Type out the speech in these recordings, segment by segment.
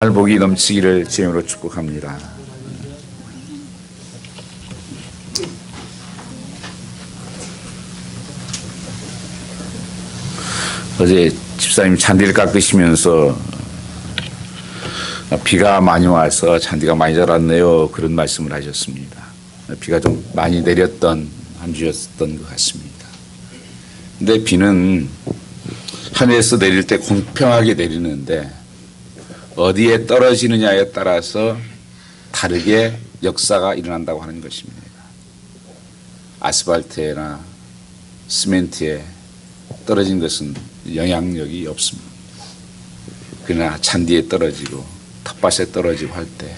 복이 넘치기를 주님으로 축복합니다. 어제 집사님 잔디를 깎으시면서 비가 많이 와서 잔디가 많이 자랐네요, 그런 말씀을 하셨습니다. 비가 좀 많이 내렸던 한 주였던 것 같습니다. 근데 비는 하늘에서 내릴 때 공평하게 내리는데 어디에 떨어지느냐에 따라서 다르게 역사가 일어난다고 하는 것입니다. 아스팔트에나 시멘트에 떨어진 것은 영향력이 없습니다. 그러나 잔디에 떨어지고 텃밭에 떨어지고 할 때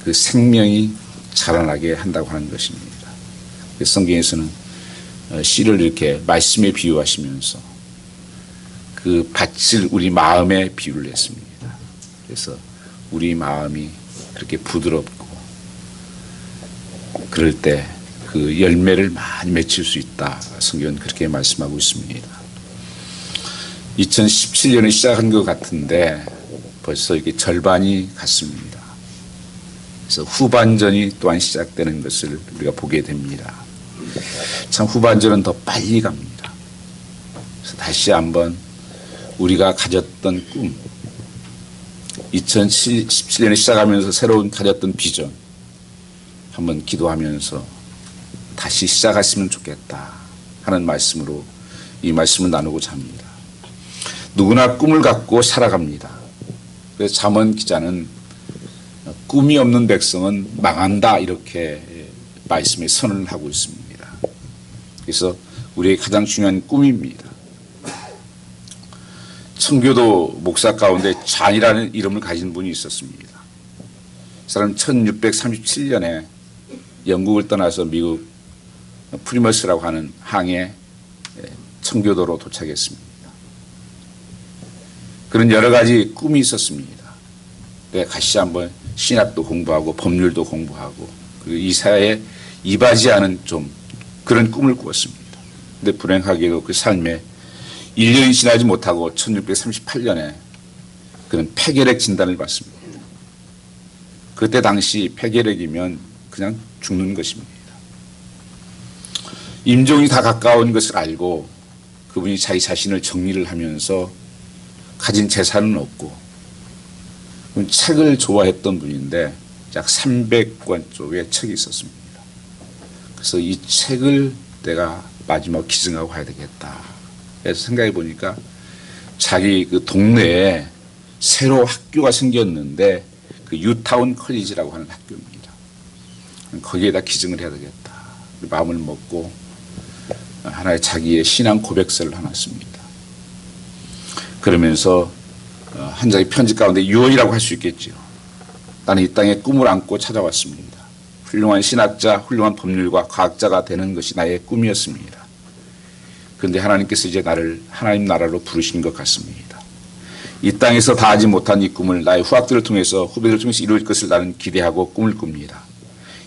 그 생명이 자라나게 한다고 하는 것입니다. 성경에서는 씨를 이렇게 말씀에 비유하시면서 그 밭을 우리 마음에 비유를 했습니다. 그래서 우리 마음이 그렇게 부드럽고 그럴 때 그 열매를 많이 맺힐 수 있다. 성경은 그렇게 말씀하고 있습니다. 2017년에 시작한 것 같은데 벌써 이게 절반이 갔습니다. 그래서 후반전이 또한 시작되는 것을 우리가 보게 됩니다. 참 후반전은 더 빨리 갑니다. 그래서 다시 한번 우리가 가졌던 꿈, 2017년에 시작하면서 새로운 가졌던 비전 한번 기도하면서 다시 시작했으면 좋겠다 하는 말씀으로 이 말씀을 나누고자 합니다. 누구나 꿈을 갖고 살아갑니다. 그래서 잠언 기자는 꿈이 없는 백성은 망한다 이렇게 말씀에 선언을 하고 있습니다. 그래서 우리의 가장 중요한 꿈입니다. 청교도 목사 가운데 잔이라는 이름을 가진 분이 있었습니다. 그 사람은 1637년에 영국을 떠나서 미국 프리머스라고 하는 항에 청교도로 도착했습니다. 그런 여러 가지 꿈이 있었습니다. 같이 한번 신학도 공부하고 법률도 공부하고 그리고 이 사회에 이바지하는 좀 그런 꿈을 꾸었습니다. 그런데 불행하게도 그 삶에 1년이 지나지 못하고 1638년에 그는 폐결핵 진단을 받습니다. 그때 당시 폐결핵이면 그냥 죽는 것입니다. 임종이 다 가까운 것을 알고 그분이 자기 자신을 정리를 하면서 가진 재산은 없고 책을 좋아했던 분인데 약 300권 쪽의 책이 있었습니다. 그래서 이 책을 내가 마지막 기증하고 가야 되겠다. 그래서 생각해 보니까 자기 그 동네에 새로 학교가 생겼는데 그 유타운 컬리지라고 하는 학교입니다. 거기에다 기증을 해야 되겠다. 마음을 먹고 하나의 자기의 신앙 고백서를 하나 씁니다. 그러면서 한 장의 편지 가운데 유언이라고 할 수 있겠죠. 나는 이 땅에 꿈을 안고 찾아왔습니다. 훌륭한 신학자, 훌륭한 법률가, 과학자가 되는 것이 나의 꿈이었습니다. 그런데 하나님께서 이제 나를 하나님 나라로 부르신 것 같습니다. 이 땅에서 다하지 못한 이 꿈을 나의 후학들을 통해서 후배들을 통해서 이룰 것을 나는 기대하고 꿈을 꿉니다.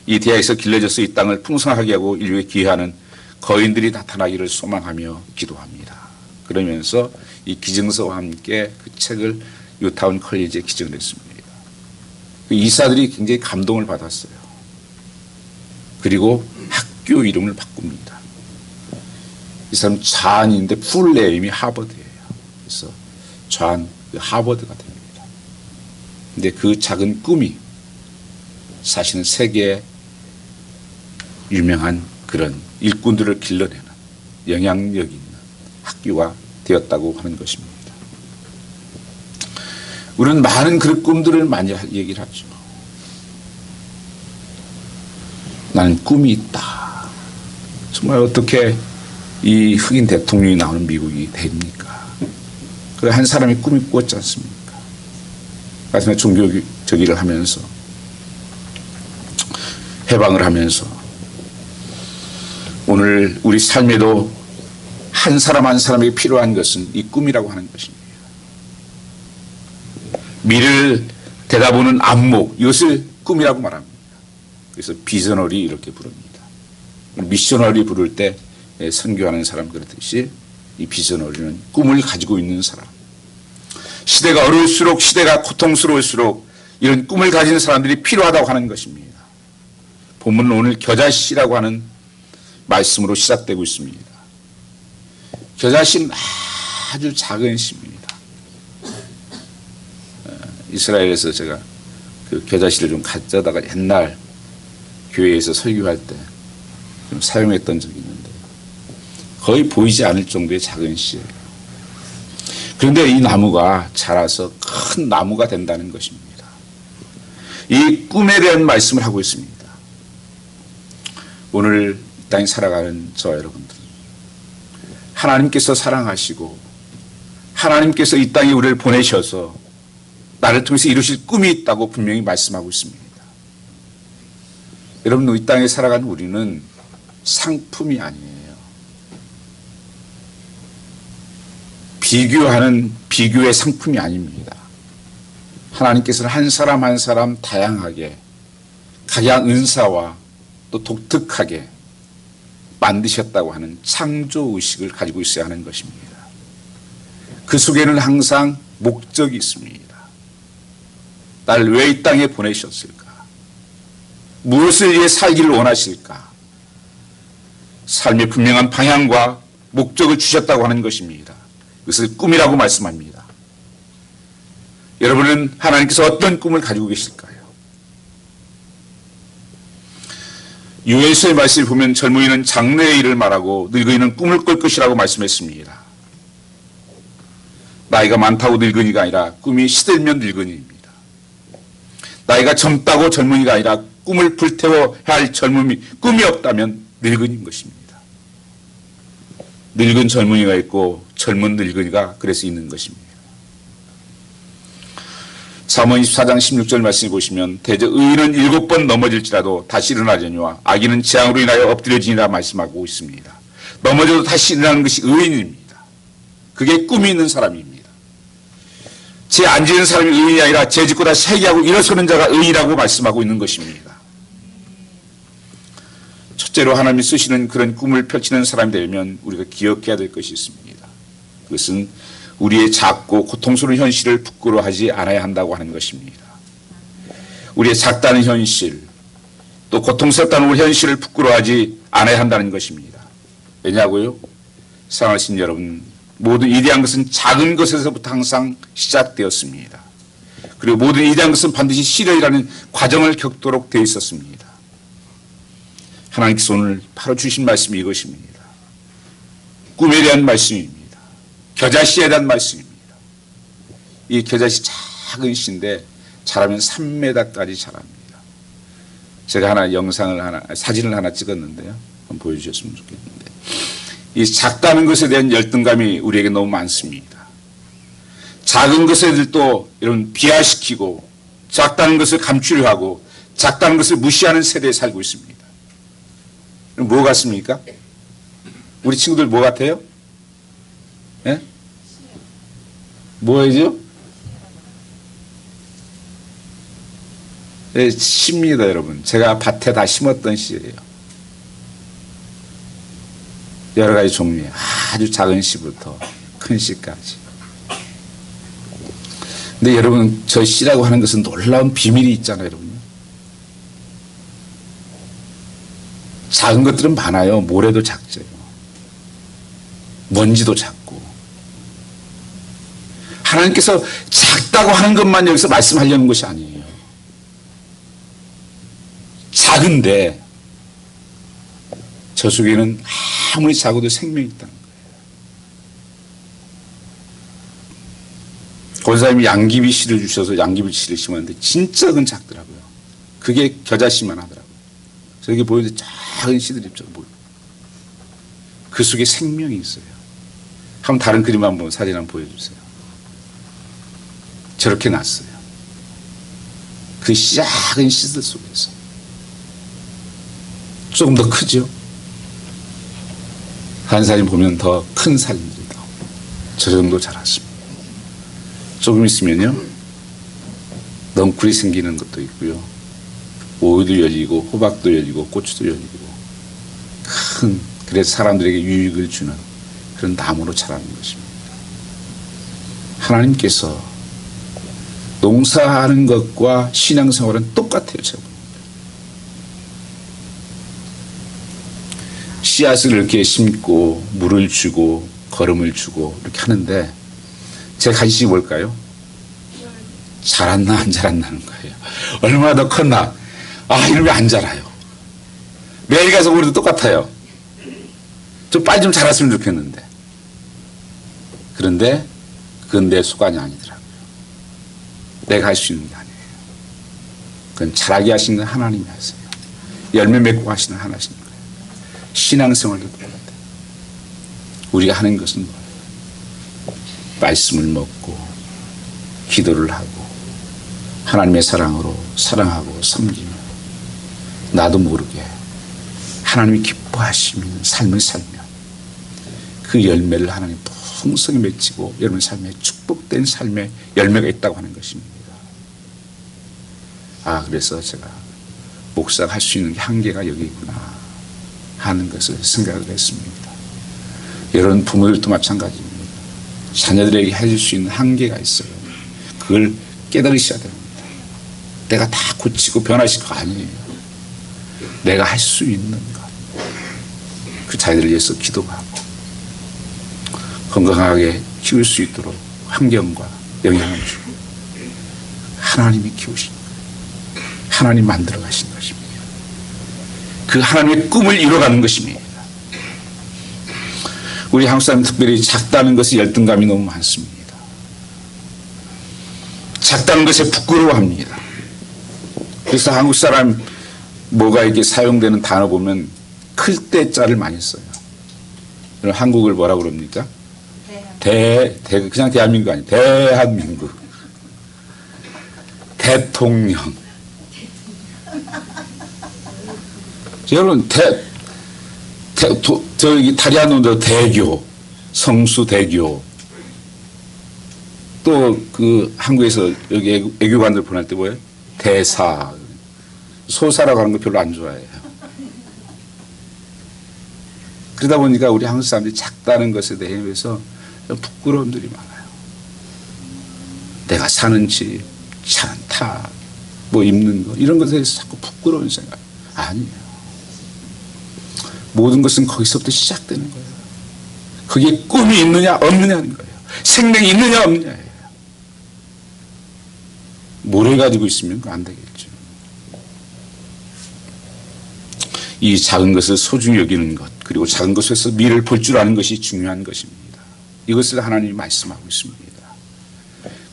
이 대하에서 길러져서 이 땅을 풍성하게 하고 인류에 기여하는 거인들이 나타나기를 소망하며 기도합니다. 그러면서 이 기증서와 함께 그 책을 유타운 컬리지에 기증을 했습니다. 그 이사들이 굉장히 감동을 받았어요. 그리고 학교 이름을 바꿉니다. 이 사람 좌안인데 풀네임이 하버드예요. 그래서 좌안 하버드가 됩니다. 근데 그 작은 꿈이 사실은 세계에 유명한 그런 일꾼들을 길러내는 영향력 있는 학교가 되었다고 하는 것입니다. 우리는 많은 그런 꿈들을 많이 얘기를 하죠. 나는 꿈이 있다. 정말 어떻게 이 흑인 대통령이 나오는 미국이 됩니까? 그 한 사람이 꿈이 꾸었지 않습니까? 가슴에 종교적이를 하면서 해방을 하면서 오늘 우리 삶에도 한 사람 한 사람에게 필요한 것은 이 꿈이라고 하는 것입니다. 미래를 대다보는 안목, 이것을 꿈이라고 말합니다. 그래서 비저너리 이렇게 부릅니다. 미셔너리 부를 때 선교하는 사람 그렇듯이 이 비전어리는 꿈을 가지고 있는 사람. 시대가 어려울수록, 시대가 고통스러울수록 이런 꿈을 가진 사람들이 필요하다고 하는 것입니다. 본문은 오늘 겨자씨라고 하는 말씀으로 시작되고 있습니다. 겨자씨는 아주 작은 씨입니다. 이스라엘에서 제가 그 겨자씨를 좀 가져다가 옛날 교회에서 설교할 때 좀 사용했던 적이 있는데 거의 보이지 않을 정도의 작은 씨예요. 그런데 이 나무가 자라서 큰 나무가 된다는 것입니다. 이 꿈에 대한 말씀을 하고 있습니다. 오늘 이 땅에 살아가는 저와 여러분들, 하나님께서 사랑하시고 하나님께서 이 땅에 우리를 보내셔서 나를 통해서 이루실 꿈이 있다고 분명히 말씀하고 있습니다. 여러분, 이 땅에 살아가는 우리는 상품이 아니에요. 비교하는 비교의 상품이 아닙니다. 하나님께서는 한 사람 한 사람 다양하게 각양 은사와 또 독특하게 만드셨다고 하는 창조의식을 가지고 있어야 하는 것입니다. 그 속에는 항상 목적이 있습니다. 나를 왜 이 땅에 보내셨을까? 무엇을 위해 살기를 원하실까? 삶의 분명한 방향과 목적을 주셨다고 하는 것입니다. 그것을 꿈이라고 말씀합니다. 여러분은 하나님께서 어떤 꿈을 가지고 계실까요? 요엘서의 말씀을 보면 젊은이는 장래의 일을 말하고 늙은이는 꿈을 꿀 것이라고 말씀했습니다. 나이가 많다고 늙은이가 아니라 꿈이 시들면 늙은이입니다. 나이가 젊다고 젊은이가 아니라 꿈을 불태워야 할 젊음이 꿈이 없다면 늙은이인 것입니다. 늙은 젊은이가 있고 젊은 늙은이가 그래서 있는 것입니다. 사무엘 24장 16절 말씀을 보시면 대저 의인은 7번 넘어질지라도 다시 일어나려니와 악인은 재앙으로 인하여 엎드려지니라 말씀하고 있습니다. 넘어져도 다시 일어나는 것이 의인입니다. 그게 꿈이 있는 사람입니다. 제 앉아있는 사람이 의인이 아니라 제 짓고 다시 회개하고 일어서는 자가 의인이라고 말씀하고 있는 것입니다. 첫째로 하나님이 쓰시는 그런 꿈을 펼치는 사람이 되면 우리가 기억해야 될 것이 있습니다. 그것은 우리의 작고 고통스러운 현실을 부끄러워하지 않아야 한다고 하는 것입니다. 우리의 작다는 현실, 또 고통스럽다는 우리 현실을 부끄러워하지 않아야 한다는 것입니다. 왜냐고요? 사랑하신 여러분, 모든 위대한 것은 작은 것에서부터 항상 시작되었습니다. 그리고 모든 위대한 것은 반드시 시련이라는 과정을 겪도록 되어 있었습니다. 하나님께서 오늘 바로 주신 말씀이 이것입니다. 꿈에 대한 말씀입니다. 겨자씨에 대한 말씀입니다. 이 겨자씨 작은 씨인데 자라면 3m까지 자랍니다. 제가 사진을 하나 찍었는데요. 한번 보여주셨으면 좋겠는데, 이 작다는 것에 대한 열등감이 우리에게 너무 많습니다. 작은 것에들도 이런 비하시키고 작다는 것을 감추려 하고 작다는 것을 무시하는 세대에 살고 있습니다. 뭐 같습니까? 우리 친구들 뭐 같아요? 예? 뭐예요? 예, 씨입니다, 여러분. 제가 밭에 다 심었던 씨예요. 여러 가지 종류의 아주 작은 씨부터 큰 씨까지. 근데 여러분, 저 씨라고 하는 것은 놀라운 비밀이 있잖아요, 여러분. 작은 것들은 많아요. 모래도 작죠. 먼지도 작고. 하나님께서 작다고 하는 것만 여기서 말씀하려는 것이 아니에요. 작은데 저 속에는 아무리 작아도 생명이 있다는 거예요. 권사님이 양귀비 씨를 주셔서 양귀비 씨를 심었는데 진짜 그건 작더라고요. 그게 겨자씨만 하더라고요. 저렇게 보이는데 작은 씨들이 좀 보여요. 그 속에 생명이 있어요. 한번 다른 그림 한번 사진 한번 보여주세요. 저렇게 났어요. 그 작은 씨들 속에서. 조금 더 크죠? 한 사진 보면 더 큰 사진들이 나옵니다. 저 정도 자랐습니다. 조금 있으면요, 넝쿨이 생기는 것도 있고요. 오이도 열리고 호박도 열리고 고추도 열리고 그래서 사람들에게 유익을 주는 그런 나무로 자라는 것입니다. 하나님께서 농사하는 것과 신앙생활은 똑같아요. 제가. 씨앗을 이렇게 심고 물을 주고 거름을 주고 이렇게 하는데 제 관심이 뭘까요? 자랐나 안 자랐나는 거예요. 얼마나 더 컸나. 이놈이 안 자라요. 매일 가서 우리도 똑같아요. 좀 빨리 좀 자랐으면 좋겠는데. 그런데 그건 내 소관이 아니더라고요. 내가 할 수 있는 게 아니에요. 그건 자라게 하시는 건 하나님이 하세요. 열매 맺고 하시는 하나님 거예요. 신앙생활도 똑같아요. 우리가 하는 것은 뭐예요? 말씀을 먹고 기도를 하고 하나님의 사랑으로 사랑하고 섬기며 나도 모르게 하나님이 기뻐하시는 삶을 살며 그 열매를 하나님 풍성히 맺히고 여러분 삶에 축복된 삶의 열매가 있다고 하는 것입니다. 그래서 제가 목사가 할 수 있는 게 한계가 여기 있구나 하는 것을 생각을 했습니다. 여러분 부모들도 마찬가지입니다. 자녀들에게 해줄 수 있는 한계가 있어요. 그걸 깨달으셔야 됩니다. 내가 다 고치고 변화시킬 거 아니에요. 내가 할 수 있는 것. 그 자녀들을 위해서 기도하고 건강하게 키울 수 있도록 환경과 영향을 주고 하나님이 키우신 거예요. 하나님 만들어 가신 것입니다. 그 하나님의 꿈을 이뤄가는 것입니다. 우리 한국 사람 특별히 작다는 것에 열등감이 너무 많습니다. 작다는 것에 부끄러워합니다. 그래서 한국 사람 뭐가 이렇게 사용되는 단어 보면 클 때 자를 많이 써요. 한국을 뭐라고 그럽니까? 그냥 대한민국 아니에요. 대한민국. 대통령. 여러분, 저기 다리아노도 대교, 성수대교. 또 그 한국에서 여기 애교관들 보낼 때 뭐예요? 대사. 소사라고 하는 거 별로 안 좋아해요. 그러다 보니까 우리 한국 사람들이 작다는 것에 대해서 부끄러움들이 많아요. 내가 사는 집, 차, 타, 뭐 입는 거 이런 것에 대해서 자꾸 부끄러운 생각. 아니에요. 모든 것은 거기서부터 시작되는 거예요. 그게 꿈이 있느냐 없느냐는 거예요. 생명이 있느냐 없느냐예요. 모래 가지고 있으면 안 되겠죠. 이 작은 것을 소중히 여기는 것 그리고 작은 것에서 미래를 볼 줄 아는 것이 중요한 것입니다. 이것을 하나님이 말씀하고 있습니다.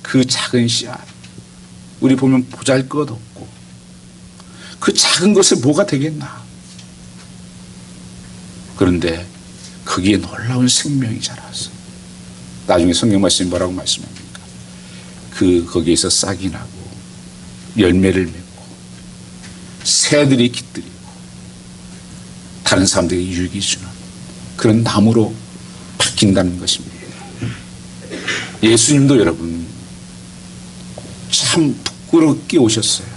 그 작은 씨앗 우리 보면 보잘것없고 그 작은 것에 뭐가 되겠나. 그런데 거기에 놀라운 생명이 자라서 나중에 성경 말씀이 뭐라고 말씀합니까? 거기에서 싹이 나고 열매를 맺고 새들이 깃들이고 다른 사람들에게 유익이 주는 그런 나무로 바뀐다는 것입니다. 예수님도 여러분 참 부끄럽게 오셨어요.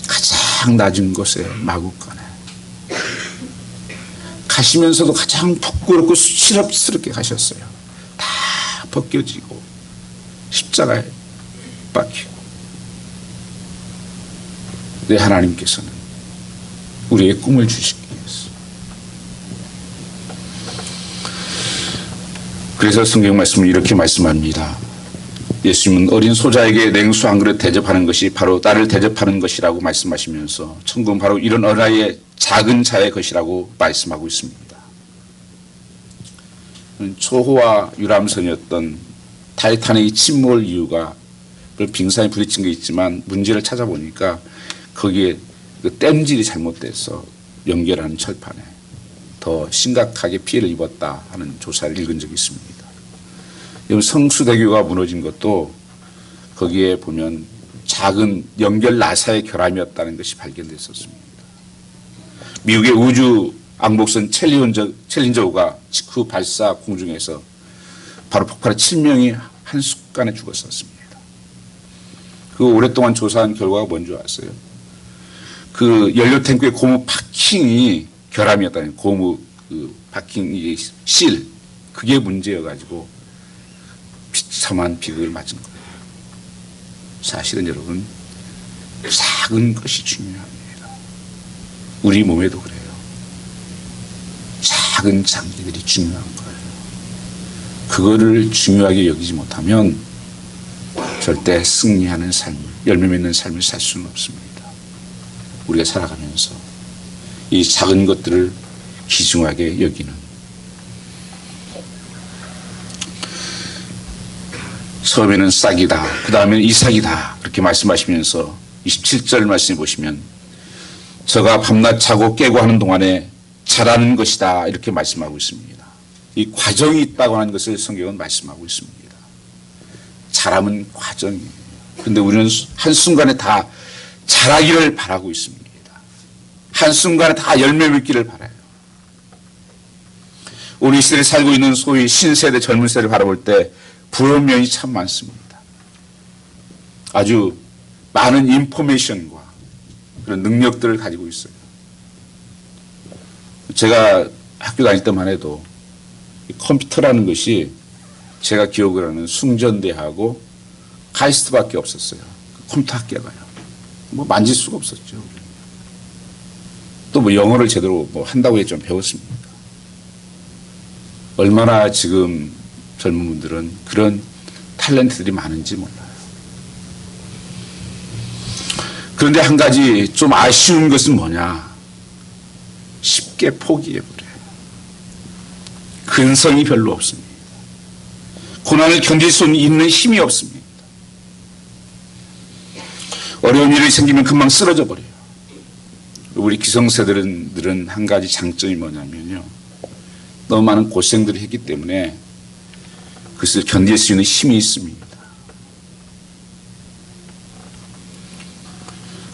가장 낮은 곳에 마구간에 가시면서도 가장 부끄럽고 수치스럽게 가셨어요. 다 벗겨지고 십자가에 박히고. 내 하나님께서는 우리의 꿈을 주시기 위해서. 그래서 성경 말씀은 이렇게 말씀합니다. 예수님은 어린 소자에게 냉수 한 그릇 대접하는 것이 바로 나를 대접하는 것이라고 말씀하시면서 천국은 바로 이런 어린아이의 작은 자의 것이라고 말씀하고 있습니다. 초호화 유람선이었던 타이타닉이 침몰 이유가 빙산에 부딪힌 게 있지만 문제를 찾아보니까 거기에 그 댐질이 잘못돼서 연결하는 철판에 더 심각하게 피해를 입었다 하는 조사를 읽은 적이 있습니다. 성수대교가 무너진 것도 거기에 보면 작은 연결 나사의 결함이었다는 것이 발견됐었습니다. 미국의 우주 왕복선 챌린저호가 직후 발사 공중에서 바로 폭발해 7명이 한순간에 죽었었습니다. 그 오랫동안 조사한 결과가 뭔지 아세요? 그 연료 탱크의 고무 파킹이 결함이었다는 고무 그 파킹 실 그게 문제여가지고 비참한 비극을 맞은 거예요. 사실은 여러분 작은 것이 중요합니다. 우리 몸에도 그래요. 작은 장기들이 중요한 거예요. 그거를 중요하게 여기지 못하면 절대 승리하는 삶, 열매 맺는 삶을 살 수는 없습니다. 우리가 살아가면서 이 작은 것들을 귀중하게 여기는, 처음에는 싹이다, 그 다음에는 이삭이다 그렇게 말씀하시면서 27절 말씀해 보시면 저가 밤낮 자고 깨고 하는 동안에 자라는 것이다 이렇게 말씀하고 있습니다. 이 과정이 있다고 하는 것을 성경은 말씀하고 있습니다. 자람은 과정이에요. 그런데 우리는 한순간에 다 자라기를 바라고 있습니다. 한순간에 다 열매 맺기를 바라요. 우리 시대에 살고 있는 소위 신세대 젊은 세대를 바라볼 때 부러운 면이 참 많습니다. 아주 많은 인포메이션과 그런 능력들을 가지고 있어요. 제가 학교 다닐 때만 해도 컴퓨터라는 것이 제가 기억을 하는 숭전대하고 카이스트밖에 없었어요. 컴퓨터 학교가요. 뭐 만질 수가 없었죠. 또 뭐 영어를 제대로 뭐 한다고 좀 배웠습니다. 얼마나 지금 젊은 분들은 그런 탤런트들이 많은지 몰라요. 그런데 한 가지 좀 아쉬운 것은 뭐냐? 쉽게 포기해버려요. 근성이 별로 없습니다. 고난을 견딜 수 있는 힘이 없습니다. 어려운 일이 생기면 금방 쓰러져 버려요. 우리 기성세대들은 한 가지 장점이 뭐냐면요. 너무 많은 고생들을 했기 때문에 그것을 견딜 수 있는 힘이 있습니다.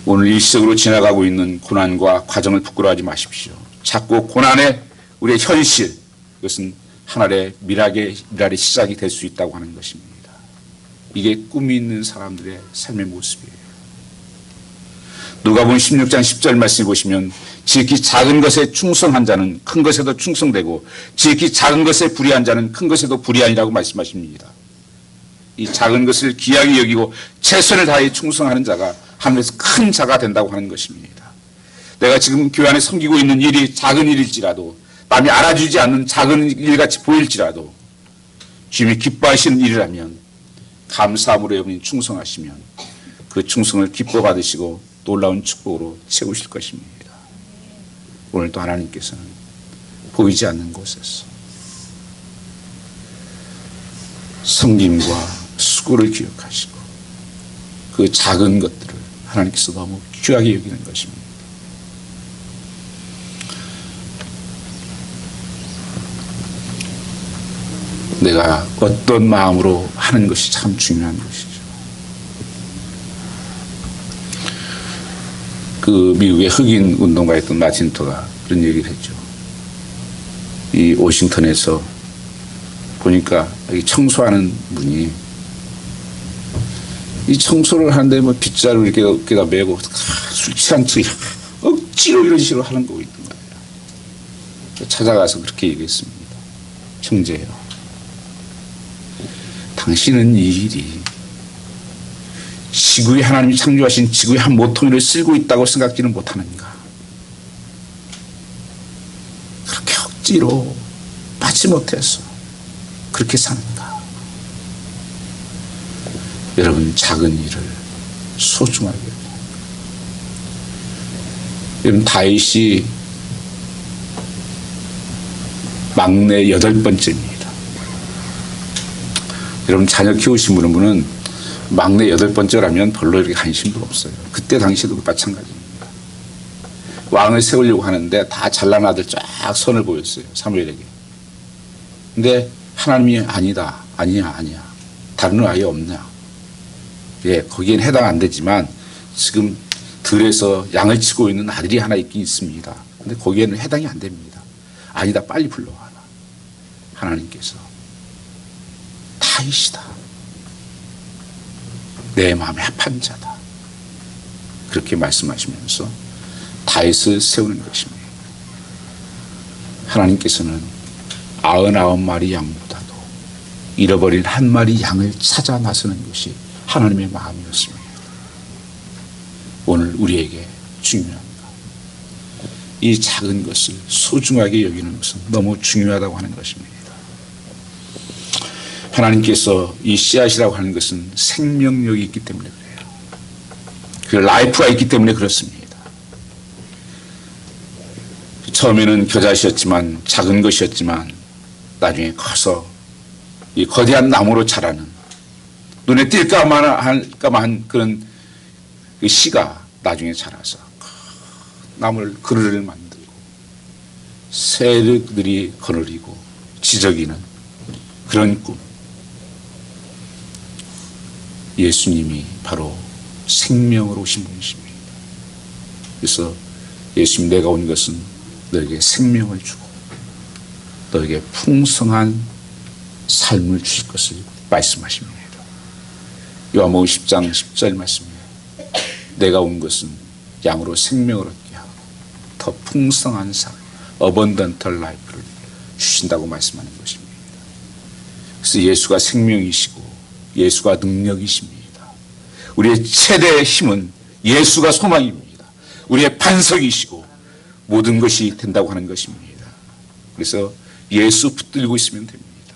오늘 일시적으로 지나가고 있는 고난과 과정을 부끄러워하지 마십시오. 자꾸 고난의 우리의 현실, 그것은 하나의 미랄의 시작이 될 수 있다고 하는 것입니다. 이게 꿈이 있는 사람들의 삶의 모습이에요. 누가복음 16장 10절 말씀 보시면 지극히 작은 것에 충성한 자는 큰 것에도 충성되고 지극히 작은 것에 불의한 자는 큰 것에도 불의하니라고 말씀하십니다. 이 작은 것을 귀하게 여기고 최선을 다해 충성하는 자가 하늘에서 큰 자가 된다고 하는 것입니다. 내가 지금 교회 안에 섬기고 있는 일이 작은 일일지라도 남이 알아주지 않는 작은 일같이 보일지라도 주님이 기뻐하시는 일이라면 감사함으로 여러분이 충성하시면 그 충성을 기뻐 받으시고 놀라운 축복으로 채우실 것입니다. 오늘도 하나님께서는 보이지 않는 곳에서 섬김과 수고를 기억하시고 그 작은 것들을 하나님께서 너무 귀하게 여기는 것입니다. 내가 어떤 마음으로 하는 것이 참 중요한 것이죠. 그 미국의 흑인 운동가였던 마틴 루터가 그런 얘기를 했죠. 이 워싱턴에서 보니까 청소하는 분이 이 청소를 하는데 뭐 빗자루 이렇게 어깨가 메고 술 취한 척 억지로 이런 식으로 하는 거 있던 거예요. 찾아가서 그렇게 얘기했습니다. 형제요, 당신은 이 일이 지구에 하나님이 창조하신 지구의 한 모퉁이를 쓸고 있다고 생각지는 못하는가? 그렇게 억지로 받지 못해서 그렇게 사는가? 여러분, 작은 일을 소중하게. 여러분, 다윗이 막내 8번째입니다. 여러분, 자녀 키우신 분은 막내 8번째라면 별로 이렇게 관심도 없어요. 그때 당시도 마찬가지입니다. 왕을 세우려고 하는데 다 잘난 아들 쫙 선을 보였어요. 사무엘에게. 근데 하나님이 아니다. 아니야. 다른 아이 없냐. 예, 거기엔 해당 안 되지만 지금 들에서 양을 치고 있는 아들이 하나 있긴 있습니다. 근데 거기에는 해당이 안 됩니다. 아니다. 빨리 불러와라. 하나님께서 다윗이다. 내 마음에 합한 자다. 그렇게 말씀하시면서 다윗을 세우는 것입니다. 하나님께서는 99마리 양보다도 잃어버린 한 마리 양을 찾아 나서는 것이 하나님의 마음이었습니다. 오늘 우리에게 중요합니다. 이 작은 것을 소중하게 여기는 것은 너무 중요하다고 하는 것입니다. 하나님께서 이 씨앗이라고 하는 것은 생명력이 있기 때문에 그래요. 그 라이프가 있기 때문에 그렇습니다. 처음에는 겨자씨였지만, 작은 것이었지만 나중에 커서 이 거대한 나무로 자라는, 눈에 띌까마한 그런 그 씨가 나중에 자라서 나무를 그늘을 만들고 새들이 거느리고 지저귀는 그런 꿈. 예수님이 바로 생명으로 오신 분이십니다. 그래서 예수님, 내가 온 것은 너에게 생명을 주고 너에게 풍성한 삶을 주실 것을 말씀하십니다. 요한복음 10장 10절 말씀입니다. 내가 온 것은 양으로 생명을 얻게 하고 더 풍성한 삶, abundant life를 주신다고 말씀하는 것입니다. 그래서 예수가 생명이시고 예수가 능력이십니다. 우리의 최대의 힘은 예수가 소망입니다. 우리의 반석이시고 모든 것이 된다고 하는 것입니다. 그래서 예수 붙들고 있으면 됩니다.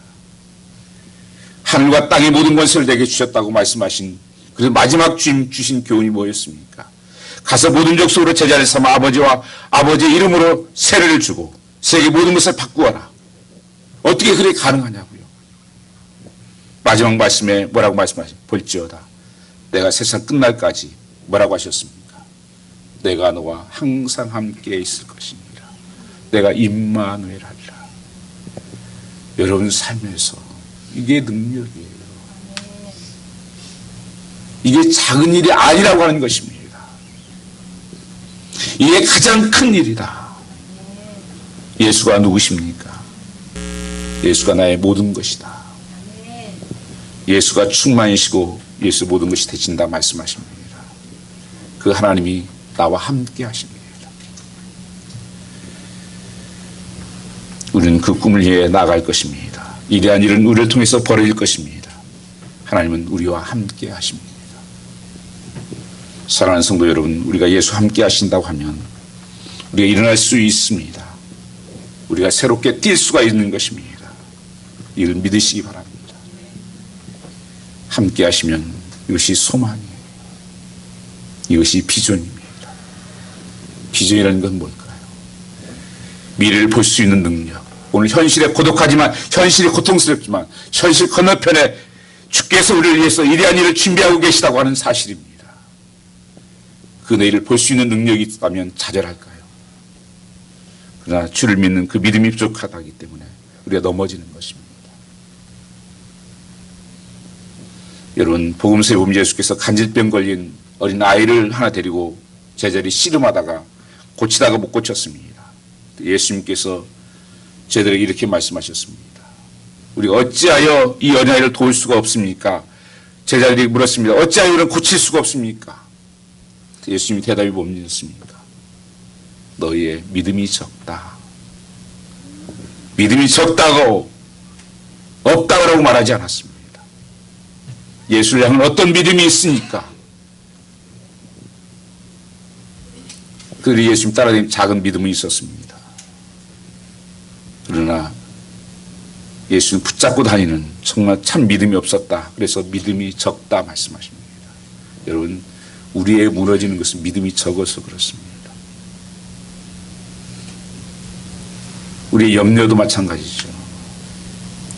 하늘과 땅의 모든 것을 내게 주셨다고 말씀하신, 그래서 마지막 주신 교훈이 뭐였습니까? 가서 모든 족속으로 제자를 삼아 아버지의 이름으로 세례를 주고 세계 모든 것을 바꾸어라. 어떻게 그게 가능하냐고요. 마지막 말씀에 뭐라고 말씀하셨어요? 볼지어다 내가 세상 끝날까지 뭐라고 하셨습니까? 내가 너와 항상 함께 있을 것이니라. 내가 임마누엘 하리라. 여러분 삶에서 이게 능력이에요. 이게 작은 일이 아니라고 하는 것입니다. 이게 가장 큰 일이다. 예수가 누구십니까? 예수가 나의 모든 것이다. 예수가 충만이시고 예수 모든 것이 되신다 말씀하십니다. 그 하나님이 나와 함께 하십니다. 우리는 그 꿈을 위해 나아갈 것입니다. 이러한 일은 우리를 통해서 벌어질 것입니다. 하나님은 우리와 함께 하십니다. 사랑하는 성도 여러분, 우리가 예수 함께 하신다고 하면 우리가 일어날 수 있습니다. 우리가 새롭게 뛸 수가 있는 것입니다. 이를 믿으시기 바랍니다. 함께 하시면 이것이 소망이에요. 이것이 비전입니다. 비전이라는 건 뭘까요? 미래를 볼 수 있는 능력. 오늘 현실에 고독하지만, 현실이 고통스럽지만 현실 건너편에 주께서 우리를 위해서 이러한 일을 준비하고 계시다고 하는 사실입니다. 그 내일을 볼 수 있는 능력이 있다면 좌절할까요? 그러나 주를 믿는 그 믿음이 부족하다기 때문에 우리가 넘어지는 것입니다. 여러분, 복음서에 보면 예수께서 간질병 걸린 어린 아이를 하나 데리고 제자들이 씨름하다가 고치다가 못 고쳤습니다. 예수님께서 제자들에게 이렇게 말씀하셨습니다. 우리가 어찌하여 이 어린아이를 도울 수가 없습니까? 제자들이 물었습니다. 어찌하여 우리는 고칠 수가 없습니까? 예수님이 대답이 뭡니까? 너희의 믿음이 적다. 믿음이 적다고 없다고 말하지 않았습니다. 예수를 향한 어떤 믿음이 있으니까 그들이 예수님 따라다니는 작은 믿음이 있었습니다. 그러나 예수를 붙잡고 다니는 정말 참 믿음이 없었다. 그래서 믿음이 적다 말씀하십니다. 여러분, 우리의 무너지는 것은 믿음이 적어서 그렇습니다. 우리의 염려도 마찬가지죠.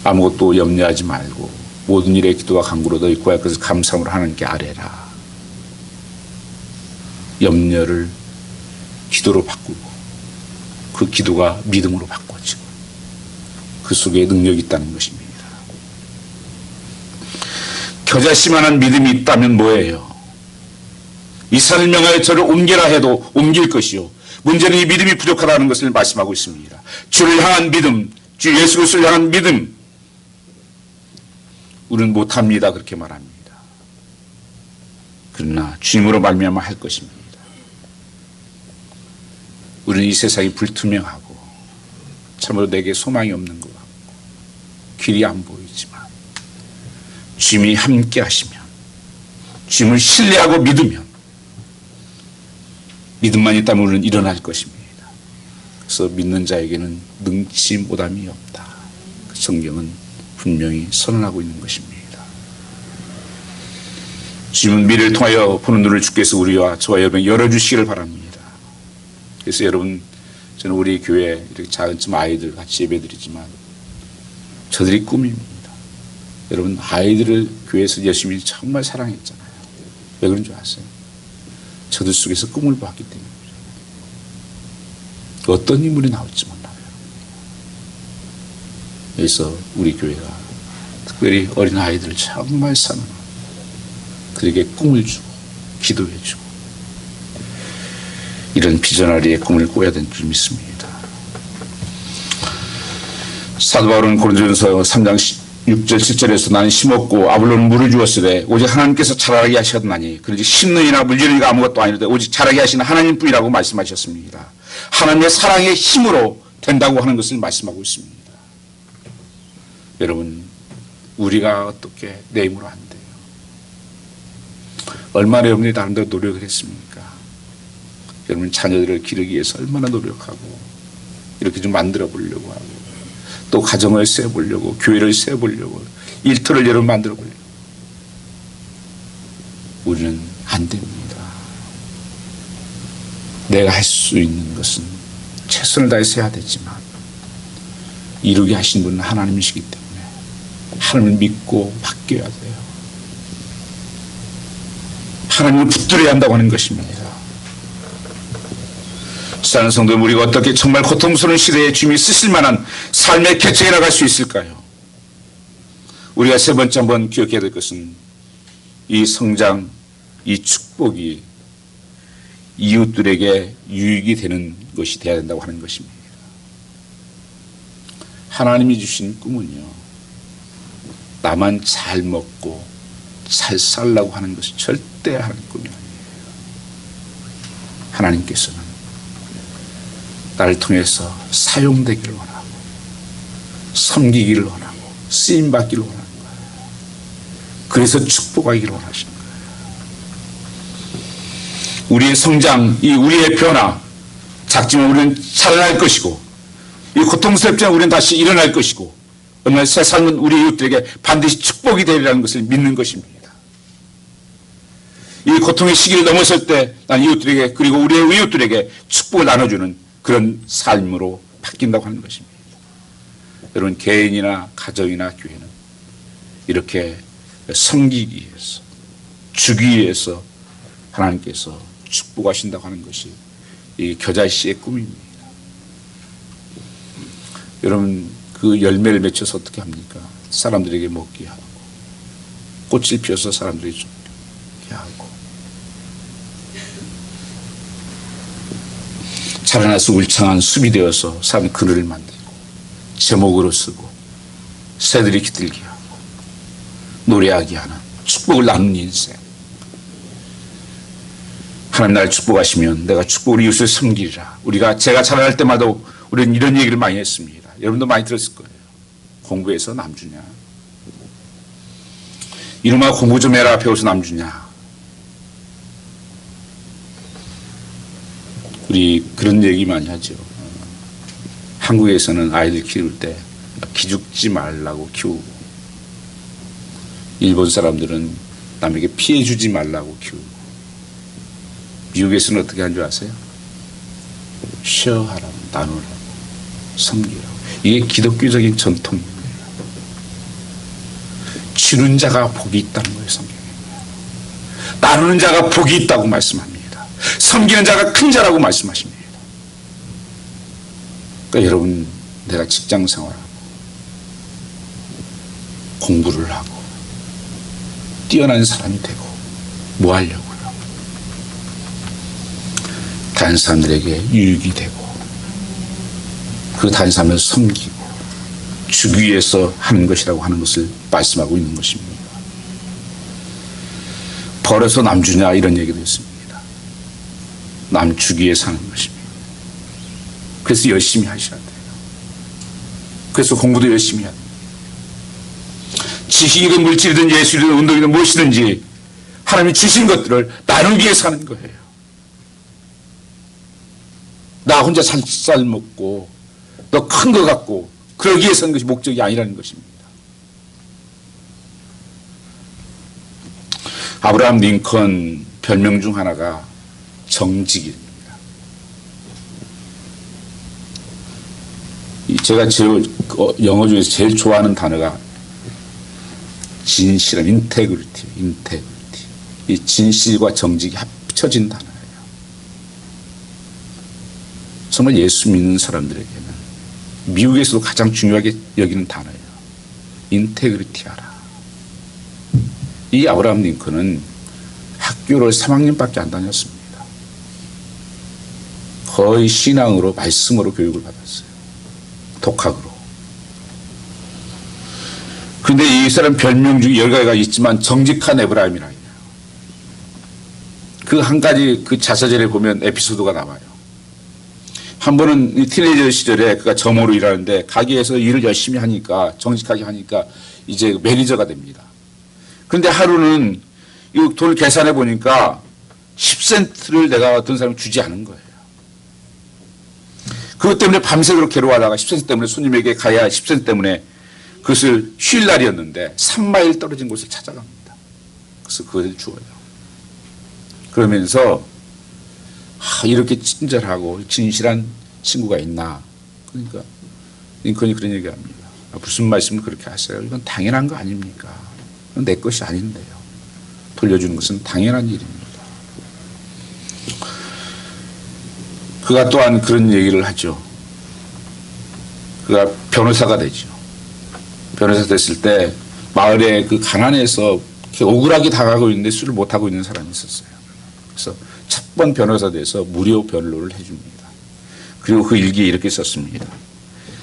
아무것도 염려하지 말고 모든 일에 기도와 간구로 너희 구할 것을 감사함으로 하나님께 아뢰라. 염려를 기도로 바꾸고 그 기도가 믿음으로 바꿔지고 그 속에 능력이 있다는 것입니다. 겨자씨만한 믿음이 있다면 뭐예요? 이 산을 명하여 저를 옮겨라 해도 옮길 것이요. 문제는 이 믿음이 부족하다는 것을 말씀하고 있습니다. 주를 향한 믿음, 주 예수 그리스도를 향한 믿음, 우리는 못합니다. 그렇게 말합니다. 그러나 주님으로 말미암아 할 것입니다. 우리는 이 세상이 불투명하고 참으로 내게 소망이 없는 것 같고 길이 안 보이지만 주님이 함께 하시면, 주님을 신뢰하고 믿으면 믿음만 있다면 우리는 일어날 것입니다. 그래서 믿는 자에게는 능치 못함이 없다. 성경은 분명히 선언하고 있는 것입니다. 주님은 미래를 통하여 보는 눈을 주께서 우리와 저와 여러분 열어주시기를 바랍니다. 그래서 여러분, 저는 우리 교회 이렇게 작은 아이들 같이 예배드리지만 저들이 꿈입니다. 여러분, 아이들을 교회에서 열심히 정말 사랑했잖아요. 왜 그런 줄 아세요? 저들 속에서 꿈을 봤기 때문이죠. 어떤 인물이 나올지 몰라요. 그래서 우리 교회가 특별히 어린 아이들을 정말 사랑하고 그에게 꿈을 주고 기도해 주고 이런 비전아리의 꿈을 꿔야 되는 줄 믿습니다. 사도 바울은 고린도전서 3장 6절 7절에서 나는 심었고 아볼로는 물을 주었으되 오직 하나님께서 자라게 하셨나니 그러지 심는 이나 물리는 이가 아무것도 아니로되 오직 자라게 하시는 하나님뿐이라고 말씀하셨습니다. 하나님의 사랑의 힘으로 된다고 하는 것을 말씀하고 있습니다. 여러분, 우리가 어떻게 내 힘으로 안 돼요. 얼마나 여러분들이 나름대로 노력을 했습니까? 여러분 자녀들을 기르기 위해서 얼마나 노력하고 이렇게 좀 만들어 보려고 하고 또 가정을 세워보려고 교회를 세워보려고 일터를 여러분 만들어 보려고 우리는 안 됩니다. 내가 할 수 있는 것은 최선을 다해서 해야 되지만 이루게 하신 분은 하나님이시기 때문에 하나님을 믿고 맡겨야 돼요. 하나님을 붙들어야 한다고 하는 것입니다. 사랑하는 성도, 우리가 어떻게 정말 고통스러운 시대에 주님이 쓰실 만한 삶의 개척에 나갈 수 있을까요? 우리가 세 번째 한번 기억해야 될 것은 이 성장, 이 축복이 이웃들에게 유익이 되는 것이 되어야 된다고 하는 것입니다. 하나님이 주신 꿈은요, 나만 잘 먹고 잘 살라고 하는 것이 절대 하나님 꿈이 아니에요. 하나님께서는 나를 통해서 사용되기를 원하고 섬기기를 원하고 쓰임받기를 원하는 거예요. 그래서 축복하기를 원하시는 거예요. 우리의 성장, 이 우리의 변화, 작지만 우리는 살아날 것이고 이 고통스럽지만 우리는 다시 일어날 것이고 어느 새 삶은 우리 이웃들에게 반드시 축복이 되리라는 것을 믿는 것입니다. 이 고통의 시기를 넘어설 때 난 이웃들에게 그리고 우리의 이웃들에게 축복을 나눠주는 그런 삶으로 바뀐다고 하는 것입니다. 여러분, 개인이나 가정이나 교회는 이렇게 섬기기 위해서 주기 위해서 하나님께서 축복하신다고 하는 것이 이 겨자씨의 꿈입니다. 여러분, 그 열매를 맺혀서 어떻게 합니까? 사람들에게 먹게 하고 꽃을 피워서 사람들이 죽게 하고 자라나서 울창한 숲이 되어서 사람 그늘을 만들고 제목으로 쓰고 새들이 기들게 하고 노래하게 하는 축복을 나누는 인생. 하나님 나를 축복하시면 내가 축복으로 이웃을 섬기리라. 제가 자라날 때마다 우리는 이런 얘기를 많이 했습니다. 여러분도 많이 들었을 거예요. 공부해서 남주냐, 이놈아 공부 좀 해라 배워서 남주냐. 우리 그런 얘기 많이 하죠. 한국에서는 아이들 키울 때 기죽지 말라고 키우고 일본 사람들은 남에게 피해 주지 말라고 키우고 미국에서는 어떻게 한 줄 아세요? 쉐어하라고, 나누라고, 섬기라고. 이게 기독교적인 전통입니다. 주는 자가 복이 있다는 거예요. 성경에 나누는 자가 복이 있다고 말씀합니다. 섬기는 자가 큰 자라고 말씀하십니다. 그러니까 여러분, 내가 직장 생활하고 공부를 하고 뛰어난 사람이 되고 뭐 하려고요? 다른 사람들에게 유익이 되고 그 다른 사람을 섬기고 주기 위해서 하는 것이라고 하는 것을 말씀하고 있는 것입니다. 벌어서 남주냐 이런 얘기도 있습니다. 남 주기 위해 사는 것입니다. 그래서 열심히 하셔야 돼요. 그래서 공부도 열심히 해야 돼요. 지식이든 물질이든 예술이든 운동이든 무엇이든지 하나님이 주신 것들을 나누기 위해 사는 거예요. 나 혼자 살살 먹고 너 큰 거 갖고 그러기 위해서 한 것이 목적이 아니라는 것입니다. 아브라함 링컨 별명 중 하나가 정직입니다. 제가 영어 중에서 제일 좋아하는 단어가 진실함, 인테그리티. 이 진실과 정직이 합쳐진 단어예요. 정말 예수 믿는 사람들에게는 미국에서도 가장 중요하게 여기는 단어예요. 인테그리티하라. 이 아브라함 링컨은 학교를 3학년밖에 안 다녔습니다. 거의 신앙으로 말씀으로 교육을 받았어요. 독학으로. 그런데 이 사람 별명 중에 여러 가지가 있지만 정직한 에브라임이라 해요. 그 한 가지 그 자서전에 보면 에피소드가 나와요. 한 번은 티네이저 시절에 그가 점호로 일하는데 가게에서 일을 열심히 하니까 정직하게 하니까 이제 매니저가 됩니다. 그런데 하루는 이 돈을 계산해 보니까 10센트를 내가 어떤 사람이 주지 않은 거예요. 그것 때문에 밤새도록 괴로워하다가 10센트 때문에 손님에게 가야 10센트 때문에 그것을 휴일 날이었는데 3마일 떨어진 곳을 찾아갑니다. 그래서 그것을 주어요. 그러면서 이렇게 친절하고 진실한 친구가 있나. 그러니까 링컨이 그런 얘기합니다. 무슨 말씀을 그렇게 하세요? 이건 당연한 거 아닙니까? 내 것이 아닌데요. 돌려주는 것은 당연한 일입니다. 그가 또한 그런 얘기를 하죠. 그가 변호사가 되죠. 변호사 됐을 때 마을에 그 가난해서 억울하게 당하고 있는데 술을 못하고 있는 사람이 있었어요. 그래서 첫 번 변호사 돼서 무료 변로를 해줍니다. 그리고 그 일기에 이렇게 썼습니다.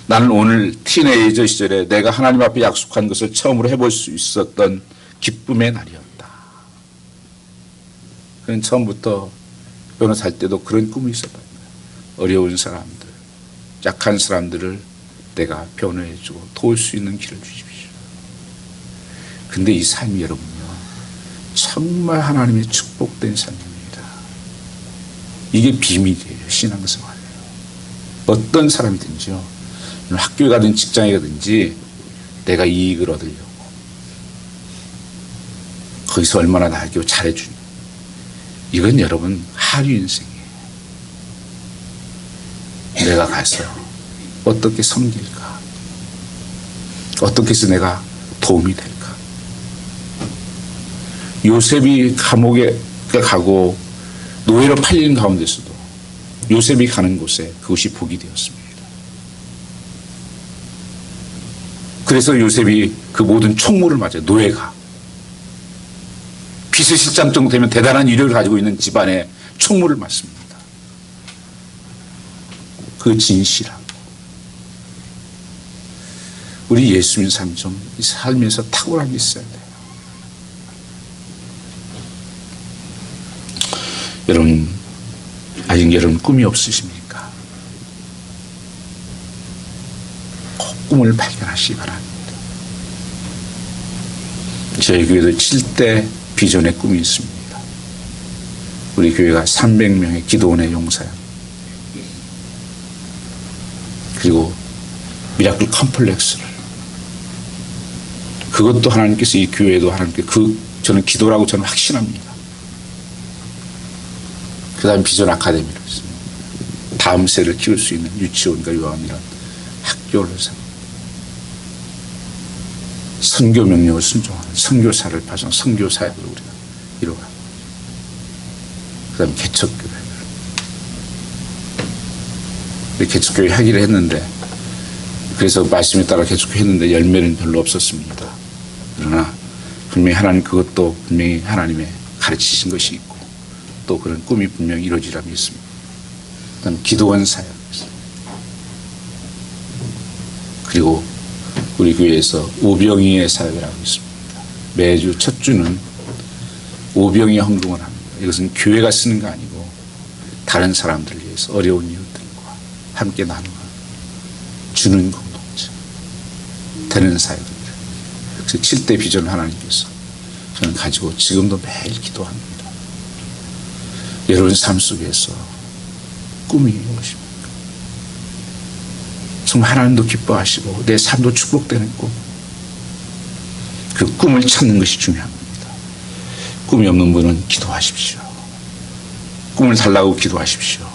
나는 오늘 티네이저 시절에 내가 하나님 앞에 약속한 것을 처음으로 해볼 수 있었던 기쁨의 날이었다. 그는 처음부터 변호사 할 때도 그런 꿈이 있었던 거예요. 어려운 사람들, 약한 사람들을 내가 변호해주고 도울 수 있는 길을 주십시오. 근데 이 삶이 여러분요, 정말 하나님의 축복된 삶입니다. 이게 비밀이에요. 신앙생활이에요. 어떤 사람이든지요, 학교에 가든 직장에 가든지 내가 이익을 얻으려고 거기서 얼마나 나에게 잘해주냐. 이건 여러분 하류 인생이에요. 내가 가서 어떻게 섬길까? 어떻게 해서 내가 도움이 될까? 요셉이 감옥에 가고 노예로 팔리는 가운데서도 요셉이 가는 곳에 그것이 복이 되었습니다. 그래서 요셉이 그 모든 총무를 맞아요. 노예가. 비서실장 정도 되면 대단한 이력을 가지고 있는 집안에 총무를 맡습니다. 그 진실함. 우리 예수 믿는 사람 좀 살면서 탁월한 게 있어야 돼요. 여러분, 아직 여러분 꿈이 없으십니까? 꼭 꿈을 발견하시기 바랍니다. 저희 교회도 7대 비전의 꿈이 있습니다. 우리 교회가 300명의 기도원의 용사역, 그리고 미라클 컴플렉스를, 그것도 하나님께서 이 교회도 하나님께 저는 기도라고 저는 확신합니다. 그 다음 비전 아카데미를 했습니다. 다음 세를 키울 수 있는 유치원과 유아원 이런 학교를 세웁니다. 선교 명령을 순종하는 선교사를 파송, 선교사역을 우리가 이루어갑니다. 그 다음에 개척교회. 개척교회 하기를 했는데, 그래서 말씀에 따라 개척교회 했는데 열매는 별로 없었습니다. 그러나 분명히 하나님, 그것도 분명히 하나님의 가르치신 것이 있고 또 그런 꿈이 분명히 이루어지라 믿습니다. 그다음 기도원 사역, 그리고 우리 교회에서 오병이의 사역이라고 있습니다. 매주 첫 주는 오병이 헌금을 합니다. 이것은 교회가 쓰는 거 아니고 다른 사람들을 위해서 어려운 이웃들과 함께 나누는 주는 공동체 되는 사역입니다. 그래서 7대 비전을 하나님께서 저는 가지고 지금도 매일 기도합니다. 여러분 삶 속에서 꿈이 무엇입니까? 정말 하나님도 기뻐하시고 내 삶도 축복되는 꿈, 그 꿈을 찾는 것이 중요합니다. 꿈이 없는 분은 기도하십시오. 꿈을 달라고 기도하십시오.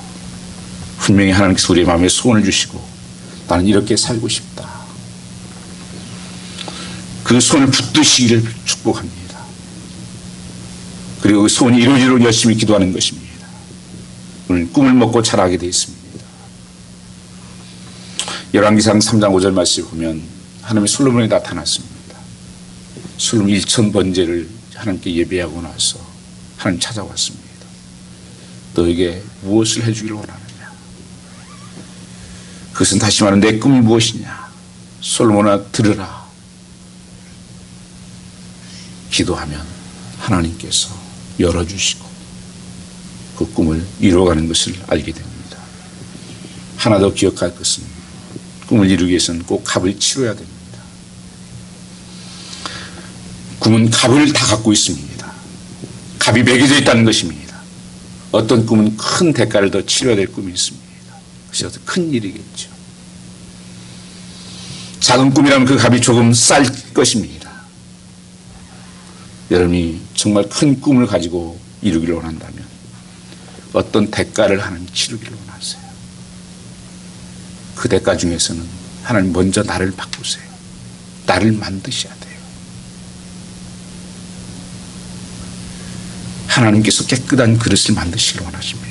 분명히 하나님께서 우리의 마음에 소원을 주시고 나는 이렇게 살고 싶다. 그 소원을 붙드시기를 축복합니다. 그리고 그 소원이 이루어지도록 열심히 기도하는 것입니다. 오늘 꿈을 먹고 자라게 되어 있습니다. 열왕기상 3장 5절 말씀을 보면 하나님의 솔로몬이 나타났습니다. 솔로몬 1000번제를 하나님께 예배하고 나서 하나님 찾아왔습니다. 너에게 무엇을 해주기를 원하느냐? 그것은 다시 말하면 내 꿈이 무엇이냐? 솔로몬아 들으라. 기도하면 하나님께서 열어주시고 그 꿈을 이루어가는 것을 알게 됩니다. 하나 더 기억할 것은 꿈을 이루기 위해서는 꼭 값을 치러야 됩니다. 꿈은 값을 다 갖고 있습니다. 값이 매겨져 있다는 것입니다. 어떤 꿈은 큰 대가를 더 치러야 될 꿈이 있습니다. 그것이 어떤 큰 일이겠죠. 작은 꿈이라면 그 값이 조금 쌀 것입니다. 여러분이 정말 큰 꿈을 가지고 이루기를 원한다면 어떤 대가를 하나님 치르기를 원하세요. 그 대가 중에서는 하나님 먼저 나를 바꾸세요. 나를 만드셔야 돼요. 하나님께서 깨끗한 그릇을 만드시기를 원하십니다.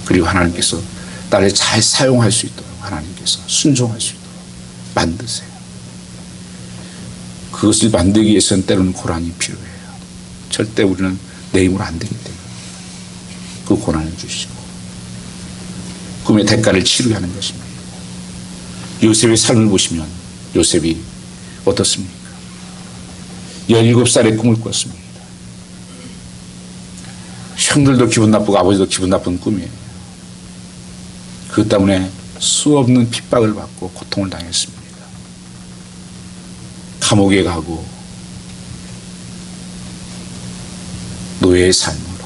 그리고 하나님께서 나를 잘 사용할 수 있도록 하나님께서 순종할 수 있도록 만드세요. 그것을 만들기 위해서는 때로는 고난이 필요해요. 절대 우리는 내 힘으로 안 되기 때문에 그 고난을 주시고 꿈의 대가를 치르게 하는 것입니다. 요셉의 삶을 보시면 요셉이 어떻습니까? 17살에 꿈을 꿨습니다. 형들도 기분 나쁘고 아버지도 기분 나쁜 꿈이에요. 그 때문에 수없는 핍박을 받고 고통을 당했습니다. 감옥에 가고 노예의 삶으로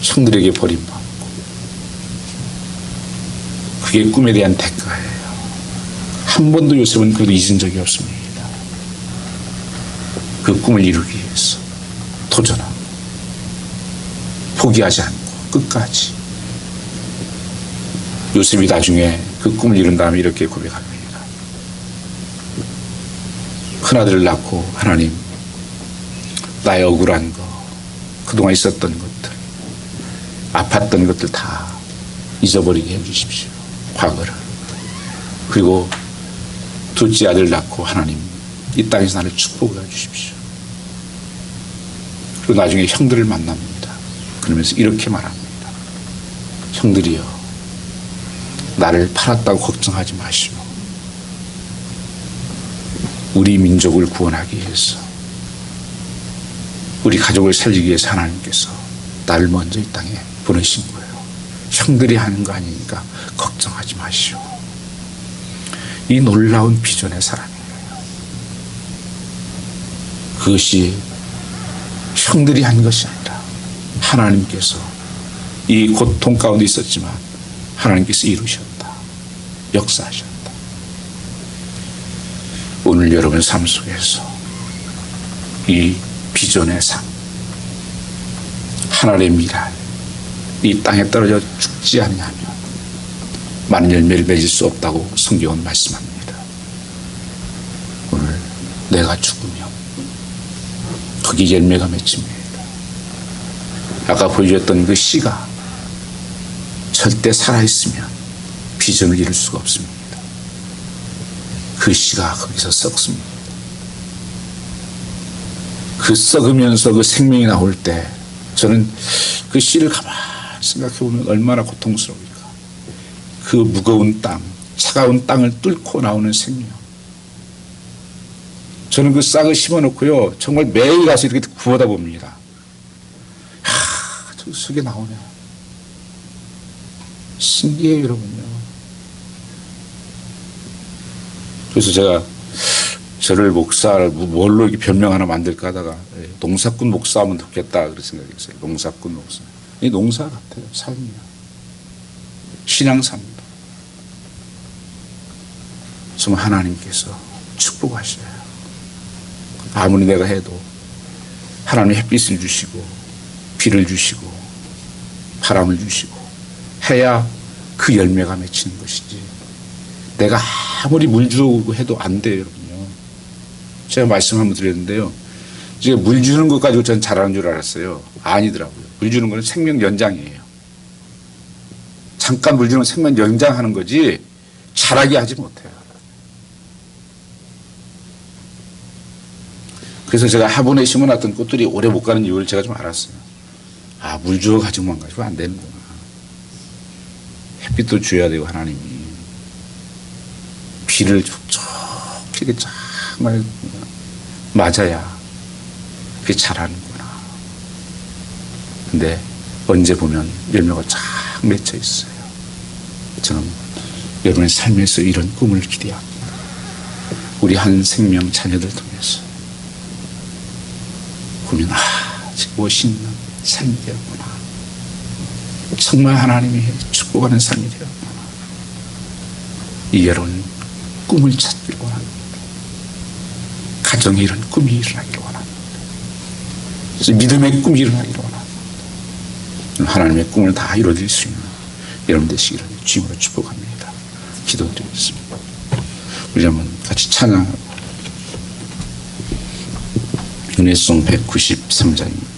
형들에게 버림받고 그게 꿈에 대한 대가예요. 한 번도 요셉은 그래도 잊은 적이 없습니다. 그 꿈을 이루기 위해서 도전하고 포기하지 않고 끝까지. 요셉이 나중에 그 꿈을 이룬 다음에 이렇게 고백합니다. 큰아들을 낳고 하나님 나의 억울한 거 그동안 있었던 것들 아팠던 것들 다 잊어버리게 해주십시오. 과거를. 그리고 둘째 아들 낳고 하나님 이 땅에서 나를 축복해 주십시오. 그리고 나중에 형들을 만납니다. 그러면서 이렇게 말합니다. 형들이여 나를 팔았다고 걱정하지 마시오. 우리 민족을 구원하기 위해서 우리 가족을 살리기 위해서 하나님께서 나를 먼저 이 땅에 보내신 거예요. 형들이 하는 거 아니니까 걱정하지 마시오. 이 놀라운 비전의 사람이에요. 그것이 형들이 한 것이 아니라 하나님께서 이 고통 가운데 있었지만 하나님께서 이루셨다. 역사하셨다. 오늘 여러분 삶 속에서 이 비전의 삶, 하나님의 미랄, 이 땅에 떨어져 죽지 않냐면 많은 열매를 맺을 수 없다고 성경은 말씀합니다. 오늘 내가 죽으면 거기 열매가 맺힙니다. 아까 보여줬던 그 씨가 절대 살아있으면 비전을 이룰 수가 없습니다. 그 씨가 거기서 썩습니다. 그 썩으면서 그 생명이 나올 때 저는 그 씨를 가만히 생각해보면 얼마나 고통스러울까. 그 무거운 땅, 차가운 땅을 뚫고 나오는 생명. 저는 그 싹을 심어놓고요 정말 매일 가서 이렇게 구워다 봅니다. 저 속에 나오네. 신기해요 여러분요. 그래서 제가 저를 목사를 뭘로 이렇게 변명 하나 만들까 하다가 농사꾼 목사하면 좋겠다 그런 생각했어요. 농사꾼 목사. 이 농사 같아요. 삶이야. 신앙 삶이다. 정말 하나님께서 축복하셔요. 아무리 내가 해도 하나님이 햇빛을 주시고 비를 주시고 바람을 주시고 해야 그 열매가 맺히는 것이지, 내가 아무리 물 주고 해도 안 돼요, 여러분요. 제가 말씀 한번 드렸는데요. 이제 물 주는 것 가지고 전 잘하는 줄 알았어요. 아니더라고요. 물 주는 것은 생명 연장이에요. 잠깐 물 주는 생명 연장하는 거지 잘하게 하지 못해요. 그래서 제가 화분에 심어놨던 꽃들이 오래 못 가는 이유를 제가 좀 알았어요. 아, 물 주어 가지고만 가지고 안 되는구나. 햇빛도 줘야 되고 하나님이 비를 촉촉하게 정말 맞아야 그게 자라는구나. 근데 언제 보면 열매가 쫙 맺혀 있어요. 저는 여러분의 삶에서 이런 꿈을 기대합니다. 우리 한 생명 자녀들 통해서 보면 멋있는 삶이 되었구나. 정말 하나님이 축복하는 삶이 되었구나. 이 여러분 꿈을 찾기를 원합니다. 가정에 이런 꿈이 일어나기를 원합니다. 그래서 믿음의 꿈이 일어나기를 원합니다. 하나님의 꿈을 다 이루어질 수 있는 여러분 되시기를 주님으로 축복합니다. 기도드리겠습니다. 우리 한번 같이 찬양하고 은혜송 193장입니다.